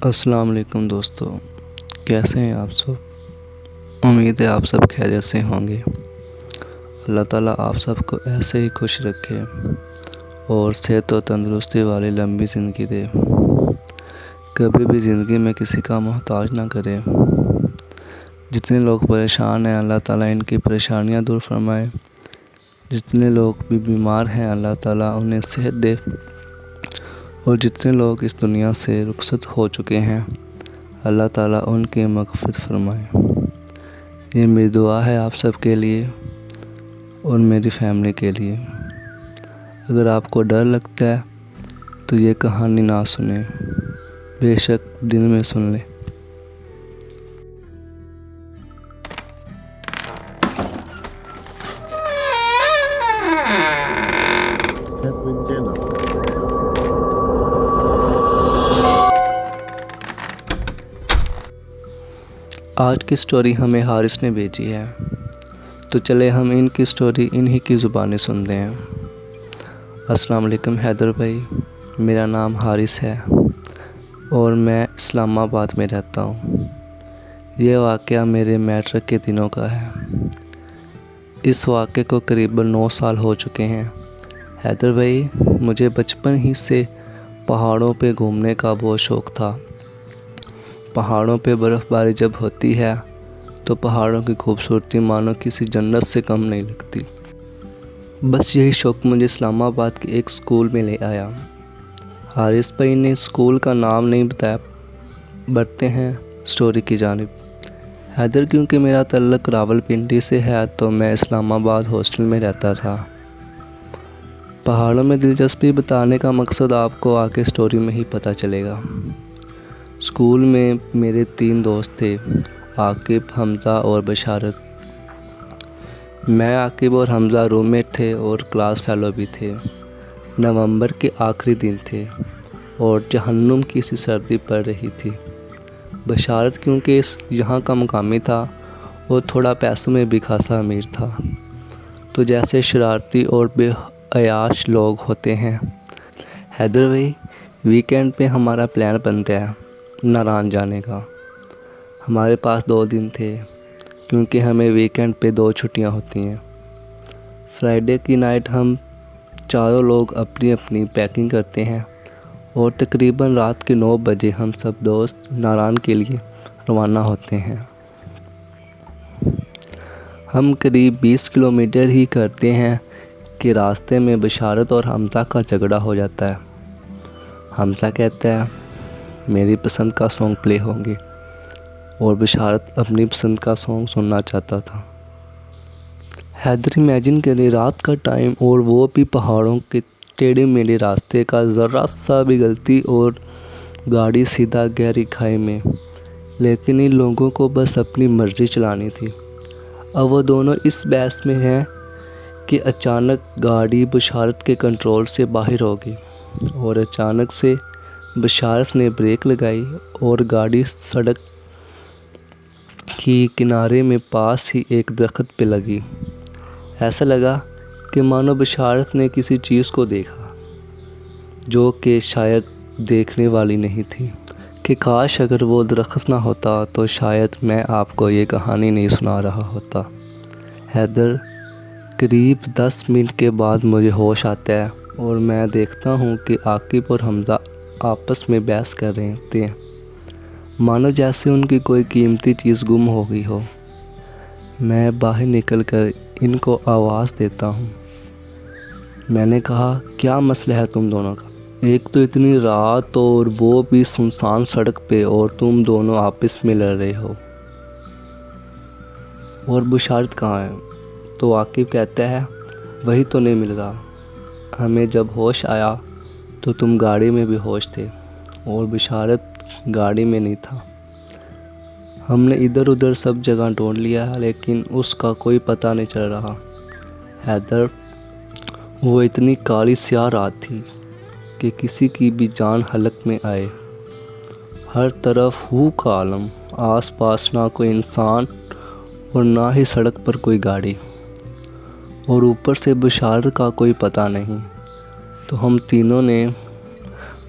السلام علیکم دوستو، کیسے ہیں آپ سب؟ امید ہے آپ سب خیریت سے ہوں گے۔ اللہ تعالیٰ آپ سب کو ایسے ہی خوش رکھے اور صحت و تندرستی والی لمبی زندگی دے۔ کبھی بھی زندگی میں کسی کا محتاج نہ کرے۔ جتنے لوگ پریشان ہیں اللہ تعالیٰ ان کی پریشانیاں دور فرمائے۔ جتنے لوگ بھی بیمار ہیں اللہ تعالیٰ انہیں صحت دے، اور جتنے لوگ اس دنیا سے رخصت ہو چکے ہیں اللہ تعالیٰ ان کی مغفرت فرمائے۔ یہ میری دعا ہے آپ سب کے لیے اور میری فیملی کے لیے۔ اگر آپ کو ڈر لگتا ہے تو یہ کہانی نہ سنیں، بے شک دن میں سن لیں۔ آج کی سٹوری ہمیں حارث نے بھیجی ہے، تو چلے ہم ان کی سٹوری انہی کی زبانی سنتے ہیں۔ السلام علیکم حیدر بھائی، میرا نام حارث ہے اور میں اسلام آباد میں رہتا ہوں۔ یہ واقعہ میرے میٹرک کے دنوں کا ہے۔ اس واقعے کو قریباً 9 سال ہو چکے ہیں۔ حیدر بھائی، مجھے بچپن ہی سے پہاڑوں پہ گھومنے کا بہت شوق تھا۔ پہاڑوں پہ برف باری جب ہوتی ہے تو پہاڑوں کی خوبصورتی مانو کسی جنت سے کم نہیں لگتی۔ بس یہی شوق مجھے اسلام آباد کے ایک سکول میں لے آیا۔ حارث بھائی نے سکول کا نام نہیں بتایا، بڑھتے ہیں سٹوری کی جانب۔ حیدر، کیونکہ میرا تعلق راولپنڈی سے ہے تو میں اسلام آباد ہاسٹل میں رہتا تھا۔ پہاڑوں میں دلچسپی بتانے کا مقصد آپ کو آگے سٹوری میں ہی پتہ چلے گا۔ اسکول میں میرے 3 دوست تھے، عاقب، حمزہ اور بشارت۔ میں، عاقب اور حمزہ روم میٹ تھے اور کلاس فیلو بھی تھے۔ نومبر کے آخری دن تھے اور جہنم کی سی سردی پڑ رہی تھی۔ بشارت کیونکہ یہاں کا مقامی تھا اور تھوڑا پیسوں میں بھی خاصا امیر تھا، تو جیسے شرارتی اور بے عیاش لوگ ہوتے ہیں۔ حیدر بھائی، ویکینڈ پہ ہمارا پلان بنتا ہے ناران جانے کا۔ ہمارے پاس 2 دن تھے کیونکہ ہمیں ویکینڈ پہ 2 چھٹیاں ہوتی ہیں۔ فرائیڈے کی نائٹ ہم چاروں لوگ اپنی اپنی پیکنگ کرتے ہیں اور تقریباً رات کے 9 بجے ہم سب دوست ناران کے لیے روانہ ہوتے ہیں۔ ہم قریب 20 کلومیٹر ہی کرتے ہیں کہ راستے میں بشارت اور حمزہ کا جھگڑا ہو جاتا ہے۔ حمزہ کہتا ہے میری پسند کا سانگ پلے ہوں گے اور بشارت اپنی پسند کا سانگ سننا چاہتا تھا۔ حیدر امیجن کرے رات کا ٹائم اور وہ بھی پہاڑوں کے ٹیڑھے میڑھے راستے کا ذرا سا بھی غلطی اور گاڑی سیدھا گہری کھائی میں۔ لیکن ان لوگوں کو بس اپنی مرضی چلانی تھی۔ اب وہ دونوں اس بحث میں ہیں کہ اچانک گاڑی بشارت کے کنٹرول سے باہر ہو گئی اور اچانک سے بشارت نے بریک لگائی اور گاڑی سڑک کی کنارے میں پاس ہی ایک درخت پہ لگی۔ ایسا لگا کہ مانو بشارت نے کسی چیز کو دیکھا جو کہ شاید دیکھنے والی نہیں تھی، کہ کاش اگر وہ درخت نہ ہوتا تو شاید میں آپ کو یہ کہانی نہیں سنا رہا ہوتا۔ حیدر، قریب 10 منٹ کے بعد مجھے ہوش آتا ہے اور میں دیکھتا ہوں کہ عاقب اور حمزہ آپس میں بحث کر رہے ہوتے ہیں، مانو جیسے ان کی کوئی قیمتی چیز گم ہو گئی ہو۔ میں باہر نکل کر ان کو آواز دیتا ہوں۔ میں نے کہا کیا مسئلہ ہے تم دونوں کا؟ ایک تو اتنی رات اور وہ بھی سنسان سڑک پہ، اور تم دونوں آپس میں لڑ رہے ہو، اور بشارت کہاں ہے؟ تو عاقب کہتا ہے وہی تو نہیں مل رہا۔ ہمیں جب ہوش آیا تو تم گاڑی میں بے ہوش تھے اور بشارت گاڑی میں نہیں تھا۔ ہم نے ادھر ادھر سب جگہ ڈھونڈ لیا ہے لیکن اس کا کوئی پتہ نہیں چل رہا۔ حیدر، وہ اتنی کالی سیاہ رات تھی کہ کسی کی بھی جان حلق میں آئے۔ ہر طرف ہو کا عالم، آس پاس نہ کوئی انسان اور نہ ہی سڑک پر کوئی گاڑی، اور اوپر سے بشارت کا کوئی پتہ نہیں۔ تو ہم تینوں نے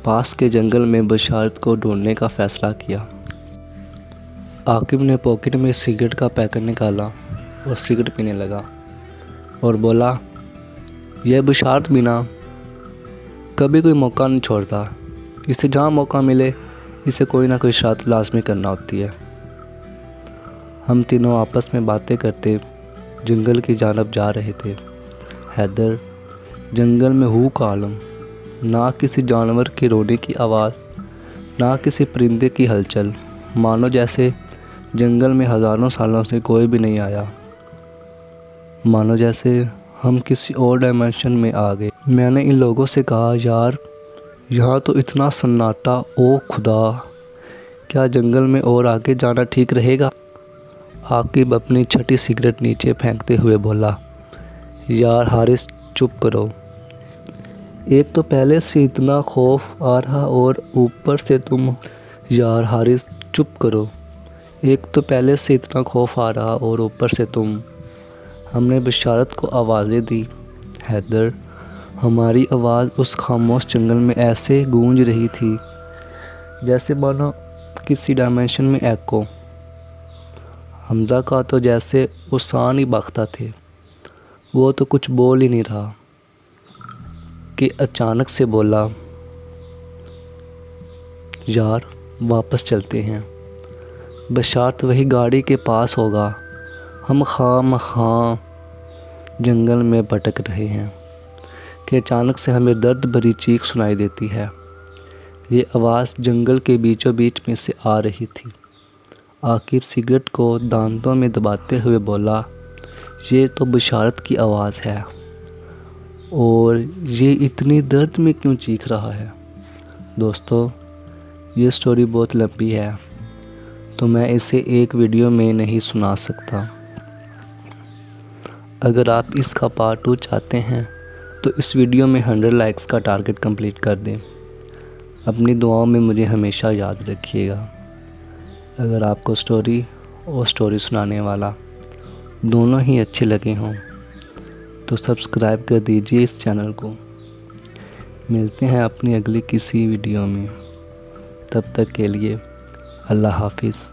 پاس کے جنگل میں بشارت کو ڈھونڈنے کا فیصلہ کیا۔ عاقب نے پاکٹ میں سگریٹ کا پیکٹ نکالا اور سگریٹ پینے لگا اور بولا، یہ بشارت بھی نا کبھی کوئی موقع نہیں چھوڑتا، اسے جہاں موقع ملے اسے کوئی نہ کوئی شرط لازمی کرنا ہوتی ہے۔ ہم تینوں آپس میں باتیں کرتے جنگل کی جانب جا رہے تھے۔ حیدر، جنگل میں ہو کا عالم، نہ کسی جانور کی رونے کی آواز، نہ کسی پرندے کی ہلچل، مانو جیسے جنگل میں ہزاروں سالوں سے کوئی بھی نہیں آیا، مانو جیسے ہم کسی اور ڈائمینشن میں آ گئے۔ میں نے ان لوگوں سے کہا، یار یہاں تو اتنا سناٹا، او خدا، کیا جنگل میں اور آگے جانا ٹھیک رہے گا؟ عاقب اپنی چھٹی سگریٹ نیچے پھینکتے ہوئے بولا، یار حارث چپ کرو، ایک تو پہلے سے اتنا خوف آ رہا اور اوپر سے تم یار حارث چپ کرو، ایک تو پہلے سے اتنا خوف آ رہا اور اوپر سے تم۔ ہم نے بشارت کو آوازیں دی۔ حیدر، ہماری آواز اس خاموش جنگل میں ایسے گونج رہی تھی جیسے مانو کسی ڈائمینشن میں ایکو۔ حمزہ کا تو جیسے اوسان ہی باختہ تھے، وہ تو کچھ بول ہی نہیں رہا کہ اچانک سے بولا، یار واپس چلتے ہیں، بشارت وہی گاڑی کے پاس ہوگا، ہم خواہ جنگل میں بھٹک رہے ہیں کہ اچانک سے ہمیں درد بھری چیخ سنائی دیتی ہے۔ یہ آواز جنگل کے بیچوں بیچ میں سے آ رہی تھی۔ عاقب سگریٹ کو دانتوں میں دباتے ہوئے بولا، یہ تو بشارت کی آواز ہے، اور یہ اتنی درد میں کیوں چیخ رہا ہے؟ دوستو، یہ سٹوری بہت لمبی ہے تو میں اسے ایک ویڈیو میں نہیں سنا سکتا۔ اگر آپ اس کا پارٹ 2 چاہتے ہیں تو اس ویڈیو میں 100 لائکس کا ٹارگٹ کمپلیٹ کر دیں۔ اپنی دعاؤں میں مجھے ہمیشہ یاد رکھیے گا۔ اگر آپ کو سٹوری اور سٹوری سنانے والا دونوں ہی اچھے لگے ہوں تو سبسکرائب کر دیجئے اس چینل کو۔ ملتے ہیں اپنی اگلی کسی ویڈیو میں، تب تک کے لیے اللہ حافظ۔